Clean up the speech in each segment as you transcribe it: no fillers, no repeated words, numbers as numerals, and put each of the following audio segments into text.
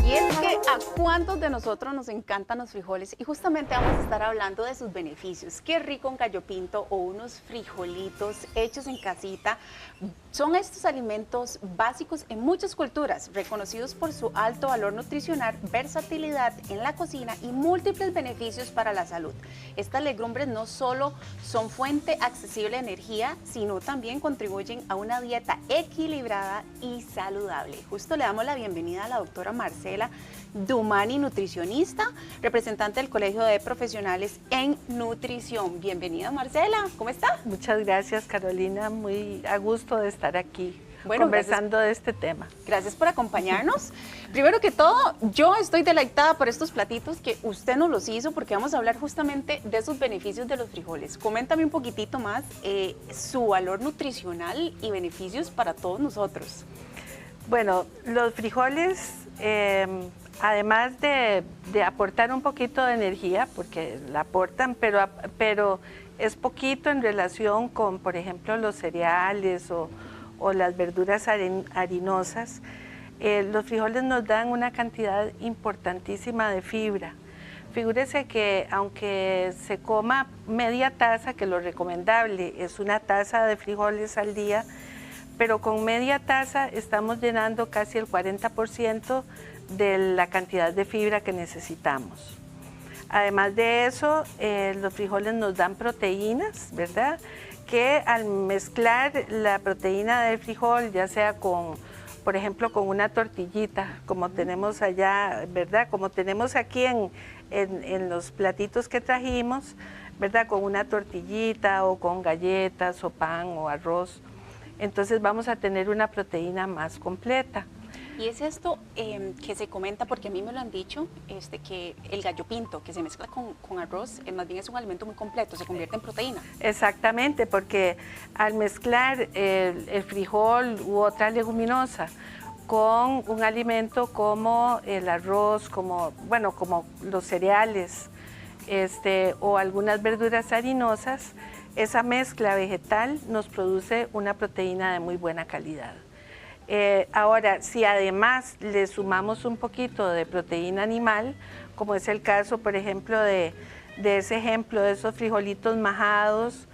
Y es que a cuántos de nosotros nos encantan los frijoles y justamente vamos a estar hablando de sus beneficios. Qué rico un gallo pinto o unos frijolitos hechos en casita. Son estos alimentos básicos en muchas culturas, reconocidos por su alto valor nutricional, versatilidad en la cocina y múltiples beneficios para la salud. Estas legumbres no solo son fuente accesible de energía, sino también contribuyen a una dieta equilibrada y saludable. Justo le damos la bienvenida a la doctora Marcela Dumani, nutricionista, representante del Colegio de Profesionales en Nutrición. Bienvenida, Marcela, ¿cómo está? Muchas gracias, Carolina, muy a gusto de estar aquí conversando de este tema. Gracias por acompañarnos. Primero que todo, yo estoy deleitada por estos platitos que usted nos los hizo porque vamos a hablar justamente de esos beneficios de los frijoles. Coméntame un poquitito más su valor nutricional y beneficios para todos nosotros. Bueno, los frijoles, además de aportar un poquito de energía, porque la aportan, pero es poquito en relación con, por ejemplo, los cereales o las verduras harinosas. Los frijoles nos dan una cantidad importantísima de fibra. Figúrese que aunque se coma media taza, que lo recomendable es una taza de frijoles al día, pero con media taza estamos llenando casi el 40% de la cantidad de fibra que necesitamos. Además de eso, los frijoles nos dan proteínas, ¿verdad? Que al mezclar la proteína del frijol, ya sea con, por ejemplo, con una tortillita, como tenemos allá, ¿verdad? Como tenemos aquí en los platitos que trajimos, ¿verdad? Con una tortillita o con galletas o pan o arroz. Entonces vamos a tener una proteína más completa. Y es esto que se comenta, porque a mí me lo han dicho, que el gallo pinto, que se mezcla con arroz, más bien es un alimento muy completo, se convierte en proteína. Exactamente, porque al mezclar el frijol u otra leguminosa con un alimento como el arroz, como los cereales, o algunas verduras harinosas, esa mezcla vegetal nos produce una proteína de muy buena calidad. Ahora, si además le sumamos un poquito de proteína animal, como es el caso, por ejemplo, de ese ejemplo de esos frijolitos majados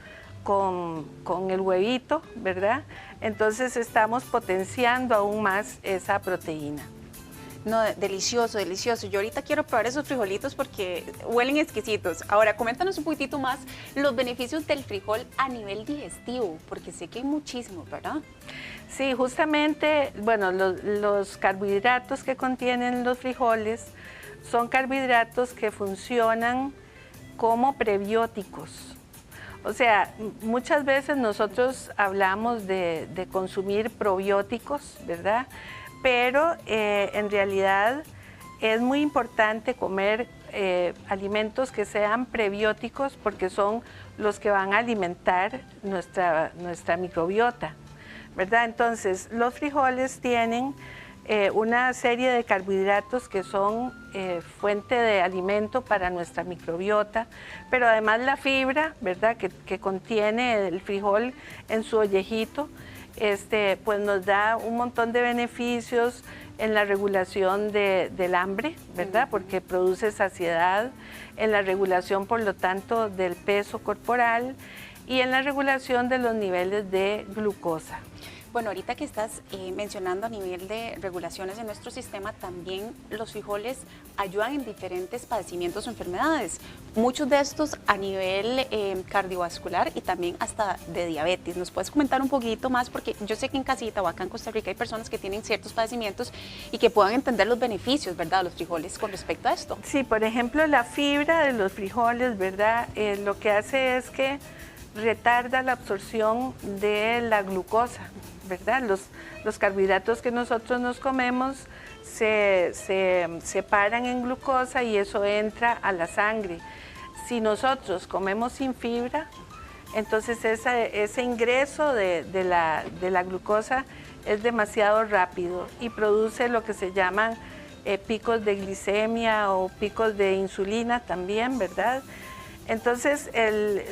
con el huevito, ¿verdad? Entonces estamos potenciando aún más esa proteína. No, delicioso, delicioso. Yo ahorita quiero probar esos frijolitos porque huelen exquisitos. Ahora, coméntanos un poquitito más los beneficios del frijol a nivel digestivo, porque sé que hay muchísimos, ¿verdad? Sí, justamente, bueno, los carbohidratos que contienen los frijoles son carbohidratos que funcionan como prebióticos. O sea, muchas veces nosotros hablamos de consumir probióticos, ¿verdad? Pero en realidad es muy importante comer alimentos que sean prebióticos porque son los que van a alimentar nuestra microbiota, ¿verdad? Entonces, los frijoles tienen una serie de carbohidratos que son fuente de alimento para nuestra microbiota, pero además la fibra, ¿verdad?, que contiene el frijol en su ollejito, pues nos da un montón de beneficios en la regulación del hambre, ¿verdad? Porque produce saciedad, en la regulación, por lo tanto, del peso corporal y en la regulación de los niveles de glucosa. Bueno, ahorita que estás mencionando a nivel de regulaciones en nuestro sistema, también los frijoles ayudan en diferentes padecimientos o enfermedades. Muchos de estos a nivel cardiovascular y también hasta de diabetes. ¿Nos puedes comentar un poquito más? Porque yo sé que en casita o acá en Costa Rica hay personas que tienen ciertos padecimientos y que puedan entender los beneficios, ¿verdad?, de los frijoles con respecto a esto. Sí, por ejemplo, la fibra de los frijoles, ¿verdad?, lo que hace es que retarda la absorción de la glucosa, ¿verdad? Los carbohidratos que nosotros nos comemos se separan en glucosa y eso entra a la sangre. Si nosotros comemos sin fibra, entonces ese ingreso de la glucosa es demasiado rápido y produce lo que se llaman picos de glicemia o picos de insulina también, ¿verdad? Entonces,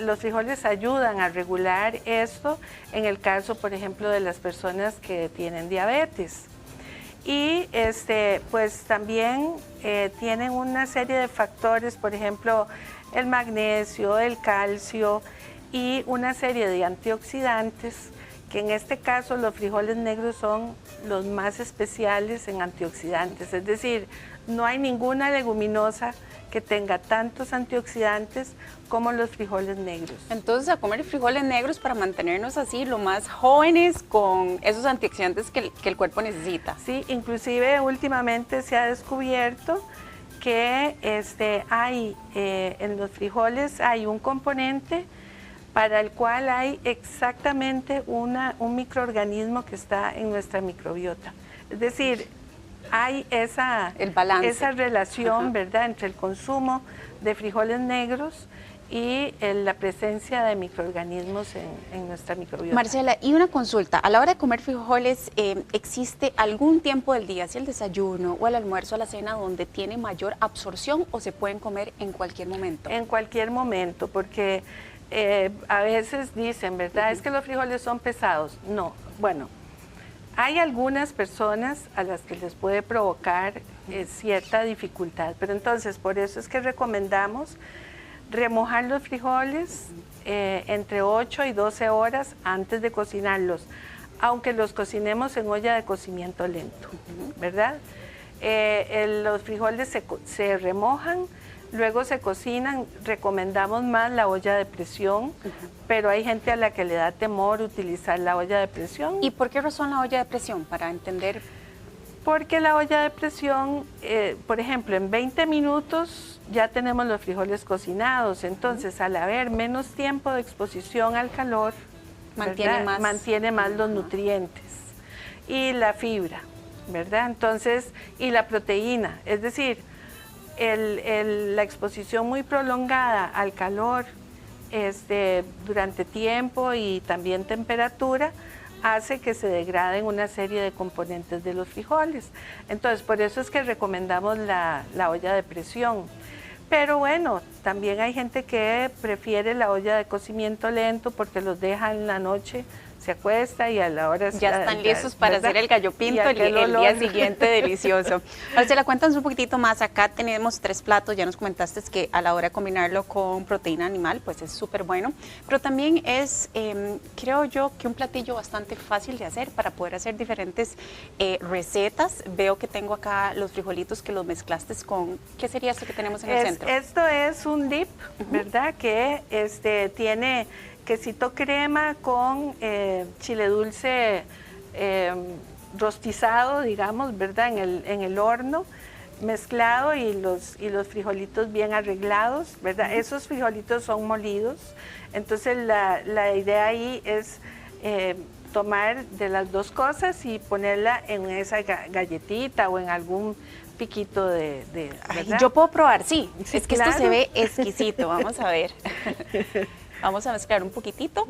los frijoles ayudan a regular esto en el caso, por ejemplo, de las personas que tienen diabetes. Y pues también tienen una serie de factores, por ejemplo, el magnesio, el calcio y una serie de antioxidantes, que en este caso los frijoles negros son los más especiales en antioxidantes. Es decir, no hay ninguna leguminosa que tenga tantos antioxidantes como los frijoles negros. Entonces, a comer frijoles negros para mantenernos así, lo más jóvenes, con esos antioxidantes que el cuerpo necesita. Sí, inclusive últimamente se ha descubierto que hay en los frijoles hay un componente para el cual hay exactamente un microorganismo que está en nuestra microbiota. Es decir, hay esa relación, ¿verdad?, entre el consumo de frijoles negros y la presencia de microorganismos en nuestra microbiota. Marcela, y una consulta, a la hora de comer frijoles, ¿existe algún tiempo del día, si el desayuno o el almuerzo o la cena, donde tiene mayor absorción o se pueden comer en cualquier momento? En cualquier momento, porque a veces dicen, ¿verdad?, es que los frijoles son pesados. No, bueno, hay algunas personas a las que les puede provocar cierta dificultad, pero entonces por eso es que recomendamos remojar los frijoles entre 8 y 12 horas antes de cocinarlos, aunque los cocinemos en olla de cocimiento lento, ¿verdad? Los frijoles se remojan, luego se cocinan. Recomendamos más la olla de presión, pero hay gente a la que le da temor utilizar la olla de presión. ¿Y por qué razón la olla de presión? Para entender. Porque la olla de presión, por ejemplo, en 20 minutos ya tenemos los frijoles cocinados, entonces al haber menos tiempo de exposición al calor, mantiene más los nutrientes y la fibra, ¿verdad? Entonces, y la proteína, es decir, la exposición muy prolongada al calor durante tiempo y también temperatura hace que se degraden una serie de componentes de los frijoles. Entonces, por eso es que recomendamos la olla de presión. Pero bueno, también hay gente que prefiere la olla de cocimiento lento porque los deja en la noche, se acuesta y a la hora... Ya están listos para hacer el gallo pinto el día siguiente, delicioso. Marcela, cuéntanos un poquitito más. Acá tenemos 3 platos, ya nos comentaste que a la hora de combinarlo con proteína animal, pues es súper bueno. Pero también es, creo yo, que un platillo bastante fácil de hacer para poder hacer diferentes recetas. Veo que tengo acá los frijolitos que los mezclaste con... ¿Qué sería esto que tenemos en el centro? Esto es un dip, ¿verdad? Que tiene quesito crema con chile dulce rostizado, digamos, ¿verdad? En el horno, mezclado, y los frijolitos bien arreglados, ¿verdad? Esos frijolitos son molidos, entonces la idea ahí es tomar de las dos cosas y ponerla en esa galletita o en algún piquito de Ay, yo puedo probar, sí, sí, es que claro. Esto se ve exquisito, vamos a ver. Vamos a mezclar un poquitito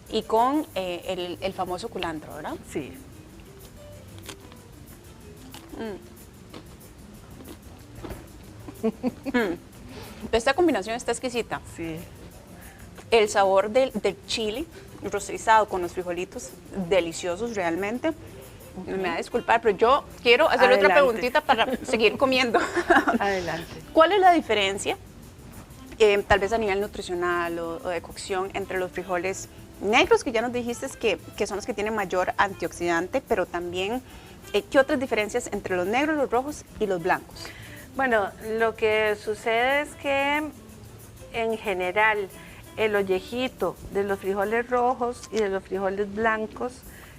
y con el famoso culantro, ¿verdad? Sí. Esta combinación está exquisita. Sí. El sabor del chile rostizado con los frijolitos, deliciosos realmente. Me va a disculpar, pero yo quiero hacerle otra preguntita para seguir comiendo. Adelante. ¿Cuál es la diferencia, tal vez a nivel nutricional o de cocción, entre los frijoles negros, que ya nos dijiste que son los que tienen mayor antioxidante, pero también, ¿qué otras diferencias entre los negros, los rojos y los blancos? Bueno, lo que sucede es que en general el ollejito de los frijoles rojos y de los frijoles blancos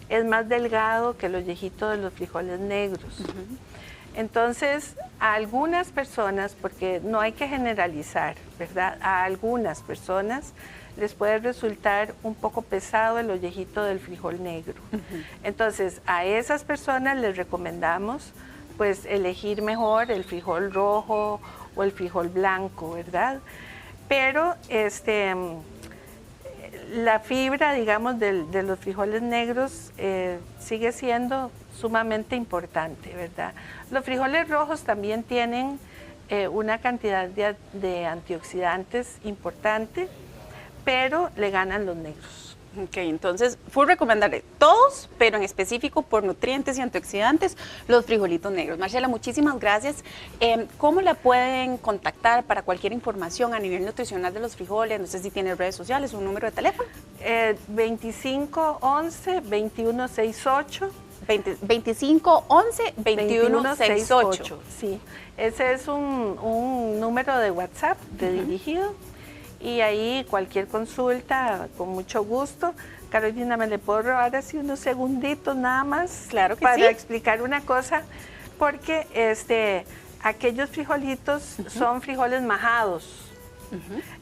es más delgado que el ollejito de los frijoles negros. Entonces, a algunas personas, porque no hay que generalizar, ¿verdad? A algunas personas les puede resultar un poco pesado el ollejito del frijol negro. Entonces, a esas personas les recomendamos pues elegir mejor el frijol rojo o el frijol blanco, ¿verdad? Pero la fibra, digamos, de los frijoles negros sigue siendo sumamente importante, ¿verdad? Los frijoles rojos también tienen una cantidad de antioxidantes importante, pero le ganan los negros. Ok, entonces, full recomendarle todos, pero en específico por nutrientes y antioxidantes, los frijolitos negros. Marcela, muchísimas gracias. ¿Cómo la pueden contactar para cualquier información a nivel nutricional de los frijoles? No sé si tiene redes sociales, un número de teléfono. 2511-2168. 2511-2168. Sí, ese es un número de WhatsApp dirigido. Y ahí cualquier consulta, con mucho gusto. Carolina, ¿me le puedo robar así unos segunditos nada más? Claro que sí. Para explicar una cosa, porque aquellos frijolitos son frijoles majados.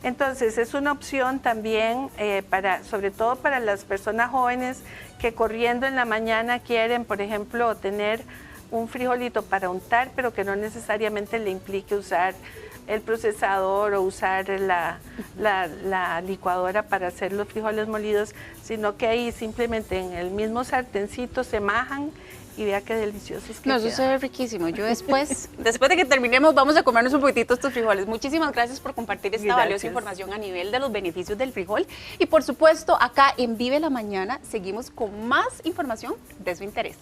Entonces es una opción también, sobre todo para las personas jóvenes que corriendo en la mañana quieren, por ejemplo, tener un frijolito para untar, pero que no necesariamente le implique usar el procesador o usar la licuadora para hacer los frijoles molidos, sino que ahí simplemente en el mismo sartencito se majan y vea qué deliciosos que No, eso se ve riquísimo. Yo después de que terminemos, vamos a comernos un poquitito estos frijoles. Muchísimas gracias por compartir esta valiosa información a nivel de los beneficios del frijol. Y por supuesto, acá en Vive la Mañana seguimos con más información de su interés.